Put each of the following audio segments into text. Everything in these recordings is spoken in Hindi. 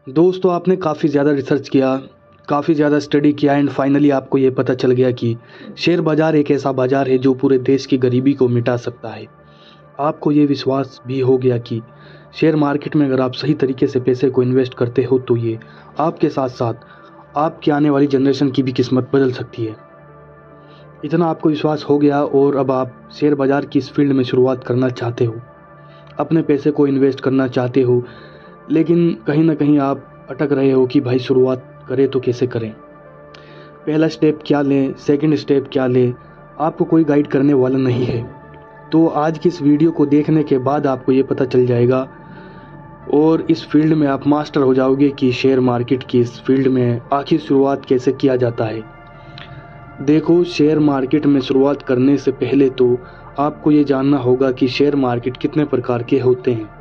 दोस्तों आपने काफ़ी ज़्यादा रिसर्च किया, काफ़ी ज़्यादा स्टडी किया एंड फाइनली आपको ये पता चल गया कि शेयर बाज़ार एक ऐसा बाज़ार है जो पूरे देश की गरीबी को मिटा सकता है। आपको ये विश्वास भी हो गया कि शेयर मार्केट में अगर आप सही तरीके से पैसे को इन्वेस्ट करते हो तो ये आपके साथ साथ आपकी आने वाली जनरेशन की भी किस्मत बदल सकती है। इतना आपको विश्वास हो गया और अब आप शेयर बाज़ार की इस फील्ड में शुरुआत करना चाहते हो, अपने पैसे को इन्वेस्ट करना चाहते हो, लेकिन कहीं ना कहीं आप अटक रहे हो कि भाई शुरुआत करें तो कैसे करें, पहला स्टेप क्या लें, सेकंड स्टेप क्या लें। आपको कोई गाइड करने वाला नहीं है। तो आज की इस वीडियो को देखने के बाद आपको ये पता चल जाएगा और इस फील्ड में आप मास्टर हो जाओगे कि शेयर मार्केट की इस फील्ड में आखिर शुरुआत कैसे किया जाता है। देखो, शेयर मार्केट में शुरुआत करने से पहले तो आपको ये जानना होगा कि शेयर मार्केट कितने प्रकार के होते हैं।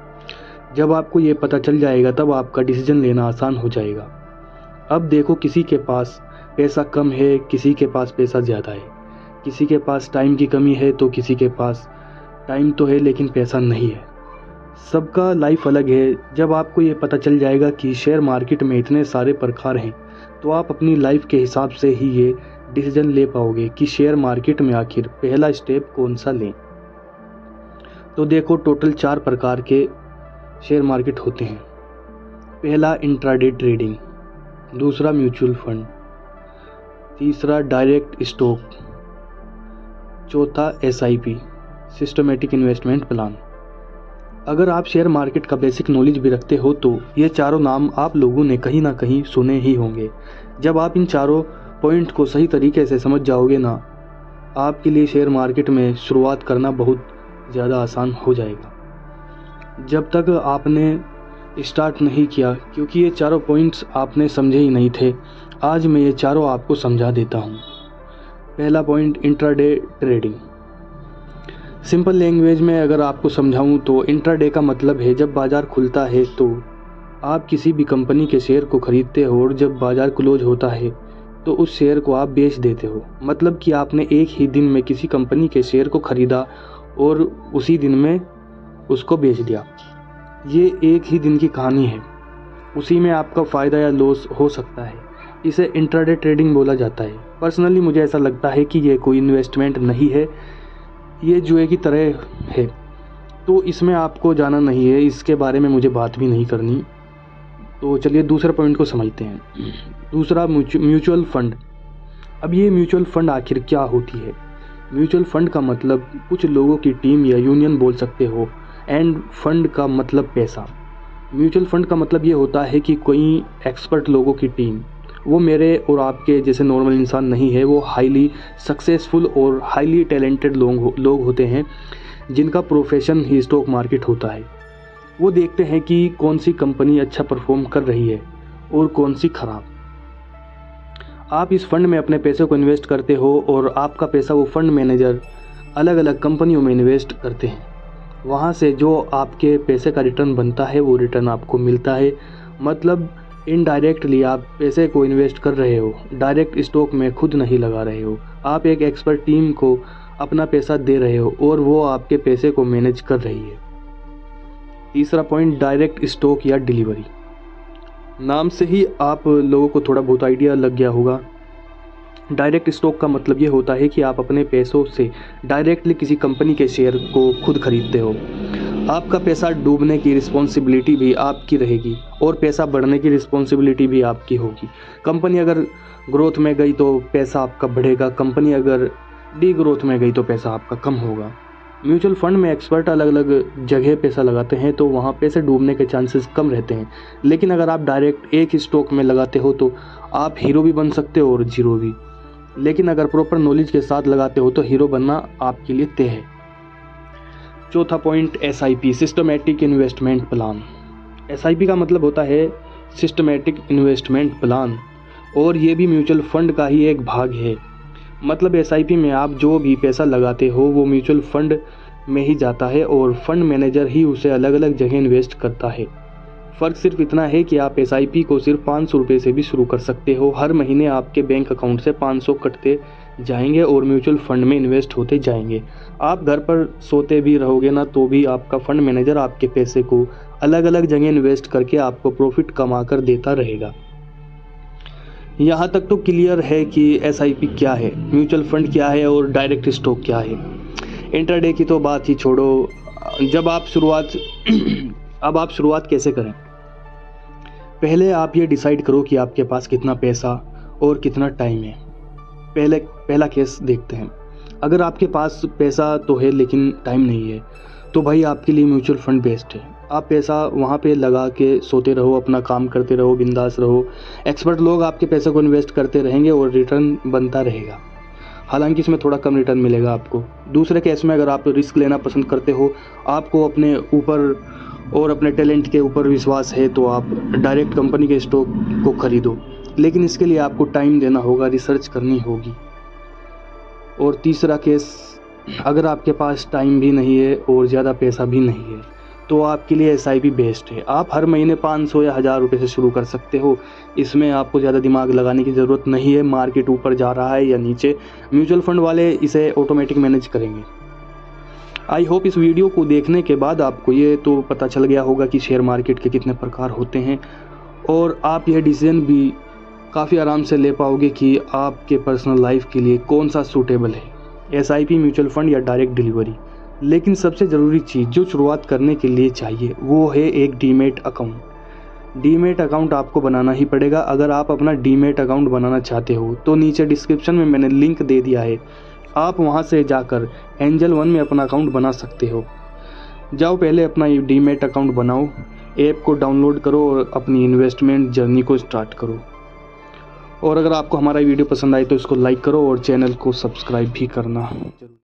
जब आपको ये पता चल जाएगा तब आपका डिसीजन लेना आसान हो जाएगा। अब देखो, किसी के पास पैसा कम है, किसी के पास पैसा ज़्यादा है, किसी के पास टाइम की कमी है तो किसी के पास टाइम तो है लेकिन पैसा नहीं है। सबका लाइफ अलग है। जब आपको ये पता चल जाएगा कि शेयर मार्केट में इतने सारे प्रकार हैं तो आप अपनी लाइफ के हिसाब से ही ये डिसीजन ले पाओगे कि शेयर मार्केट में आखिर पहला स्टेप कौन सा लें। तो देखो, टोटल 4 प्रकार के शेयर मार्केट होते हैं। पहला इंट्राडे ट्रेडिंग, दूसरा म्यूचुअल फंड, तीसरा डायरेक्ट स्टॉक, चौथा SIP सिस्टमेटिक इन्वेस्टमेंट प्लान। अगर आप शेयर मार्केट का बेसिक नॉलेज भी रखते हो तो ये चारों नाम आप लोगों ने कहीं ना कहीं सुने ही होंगे। जब आप इन चारों पॉइंट को सही तरीके से समझ जाओगे ना, आपके लिए शेयर मार्केट में शुरुआत करना बहुत ज़्यादा आसान हो जाएगा। जब तक आपने स्टार्ट नहीं किया, क्योंकि ये चारों पॉइंट्स आपने समझे ही नहीं थे, आज मैं ये चारों आपको समझा देता हूँ। पहला point, intraday trading. Simple language में अगर आपको समझाऊँ तो इंट्राडे का मतलब है जब बाज़ार खुलता है तो आप किसी भी कंपनी के शेयर को ख़रीदते हो और जब बाज़ार क्लोज होता है तो उस शेयर को आप बेच देते हो। मतलब कि आपने एक ही दिन में किसी कंपनी के शेयर को ख़रीदा और उसी दिन में उसको बेच दिया। ये एक ही दिन की कहानी है, उसी में आपका फ़ायदा या लॉस हो सकता है। इसे इंट्राडे ट्रेडिंग बोला जाता है। पर्सनली मुझे ऐसा लगता है कि ये कोई इन्वेस्टमेंट नहीं है, ये जुए की तरह है। तो इसमें आपको जाना नहीं है, इसके बारे में मुझे बात भी नहीं करनी। तो चलिए दूसरे पॉइंट को समझते हैं। दूसरा, म्यूचुअल फंड। अब ये म्यूचुअल फंड आखिर क्या होती है? म्यूचुअल फंड का मतलब कुछ लोगों की टीम या यूनियन बोल सकते हो, एंड फंड का मतलब पैसा। म्यूचुअल फंड का मतलब ये होता है कि कोई एक्सपर्ट लोगों की टीम, वो मेरे और आपके जैसे नॉर्मल इंसान नहीं है, वो हाईली सक्सेसफुल और हाईली टैलेंटेड लोग होते हैं जिनका प्रोफेशन ही स्टॉक मार्केट होता है। वो देखते हैं कि कौन सी कंपनी अच्छा परफॉर्म कर रही है और कौन सी खराब। आप इस फंड में अपने पैसे को इन्वेस्ट करते हो और आपका पैसा वो फंड मैनेजर अलग अलग कंपनियों में इन्वेस्ट करते हैं। वहाँ से जो आपके पैसे का रिटर्न बनता है वो रिटर्न आपको मिलता है। मतलब इनडायरेक्टली आप पैसे को इन्वेस्ट कर रहे हो, डायरेक्ट स्टॉक में खुद नहीं लगा रहे हो। आप एक एक्सपर्ट टीम को अपना पैसा दे रहे हो और वो आपके पैसे को मैनेज कर रही है। तीसरा पॉइंट, डायरेक्ट स्टॉक या डिलीवरी। नाम से ही आप लोगों को थोड़ा बहुत आइडिया लग गया होगा। डायरेक्ट स्टॉक का मतलब ये होता है कि आप अपने पैसों से डायरेक्टली किसी कंपनी के शेयर को खुद खरीदते हो। आपका पैसा डूबने की रिस्पॉन्सिबिलिटी भी आपकी रहेगी और पैसा बढ़ने की रिस्पॉन्सिबिलिटी भी आपकी होगी। कंपनी अगर ग्रोथ में गई तो पैसा आपका बढ़ेगा, कंपनी अगर डी ग्रोथ में गई तो पैसा आपका कम होगा। म्यूचुअल फंड में एक्सपर्ट अलग अलग जगह पैसा लगाते हैं तो वहाँ पैसे डूबने के चांसेस कम रहते हैं। लेकिन अगर आप डायरेक्ट एक ही स्टॉक में लगाते हो तो आप हीरो भी बन सकते हो और जीरो भी। लेकिन अगर प्रॉपर नॉलेज के साथ लगाते हो तो हीरो बनना आपके लिए तय है। चौथा point, SIP systematic investment plan. SIP का मतलब होता है सिस्टमेटिक इन्वेस्टमेंट प्लान, और ये भी म्यूचुअल फंड का ही एक भाग है। मतलब SIP में आप जो भी पैसा लगाते हो वो म्यूचुअल फंड में ही जाता है और फंड मैनेजर ही उसे अलग अलग जगह इन्वेस्ट करता है। फ़र्क सिर्फ इतना है कि आप SIP को सिर्फ 500 रुपये से भी शुरू कर सकते हो। हर महीने आपके बैंक अकाउंट से 500 कटते जाएंगे और म्यूचुअल फंड में इन्वेस्ट होते जाएंगे। आप घर पर सोते भी रहोगे ना तो भी आपका फंड मैनेजर आपके पैसे को अलग अलग जगह इन्वेस्ट करके आपको प्रॉफिट कमा कर देता रहेगा। यहाँ तक तो क्लियर है कि SIP क्या है, म्यूचुअल फंड क्या है और डायरेक्ट स्टॉक क्या है। इंट्राडे की तो बात ही छोड़ो। अब आप शुरुआत कैसे करें? पहले आप ये डिसाइड करो कि आपके पास कितना पैसा और कितना टाइम है। पहला केस देखते हैं। अगर आपके पास पैसा तो है लेकिन टाइम नहीं है, तो भाई आपके लिए म्यूचुअल फंड बेस्ट है। आप पैसा वहाँ पे लगा के सोते रहो, अपना काम करते रहो, बिंदास रहो। एक्सपर्ट लोग आपके पैसे को इन्वेस्ट करते रहेंगे और रिटर्न बनता रहेगा। हालांकि इसमें थोड़ा कम रिटर्न मिलेगा आपको। दूसरे केस में अगर आप रिस्क लेना पसंद करते हो, आपको अपने ऊपर और अपने टैलेंट के ऊपर विश्वास है, तो आप डायरेक्ट कंपनी के स्टॉक को खरीदो, लेकिन इसके लिए आपको टाइम देना होगा, रिसर्च करनी होगी। और तीसरा केस, अगर आपके पास टाइम भी नहीं है और ज़्यादा पैसा भी नहीं है, तो आपके लिए SIP बेस्ट है। आप हर महीने 500 या 1000 रुपये से शुरू कर सकते हो। इसमें आपको ज़्यादा दिमाग लगाने की ज़रूरत नहीं है, मार्केट ऊपर जा रहा है या नीचे, म्यूचुअल फंड वाले इसे ऑटोमेटिक मैनेज करेंगे। आई होप इस वीडियो को देखने के बाद आपको ये तो पता चल गया होगा कि शेयर मार्केट के कितने प्रकार होते हैं, और आप यह डिसीजन भी काफ़ी आराम से ले पाओगे कि आपके पर्सनल लाइफ के लिए कौन सा सूटेबल है, SIP, म्यूचुअल फंड या डायरेक्ट डिलीवरी। लेकिन सबसे ज़रूरी चीज़ जो शुरुआत करने के लिए चाहिए वो है एक डीमैट अकाउंट। डीमैट अकाउंट आपको बनाना ही पड़ेगा। अगर आप अपना डीमैट अकाउंट बनाना चाहते हो तो नीचे डिस्क्रिप्शन में मैंने लिंक दे दिया है, आप वहां से जाकर एंजल वन में अपना अकाउंट बना सकते हो। जाओ पहले अपना डीमैट अकाउंट बनाओ, ऐप को डाउनलोड करो और अपनी इन्वेस्टमेंट जर्नी को स्टार्ट करो। और अगर आपको हमारा वीडियो पसंद आए तो इसको लाइक करो और चैनल को सब्सक्राइब भी करना।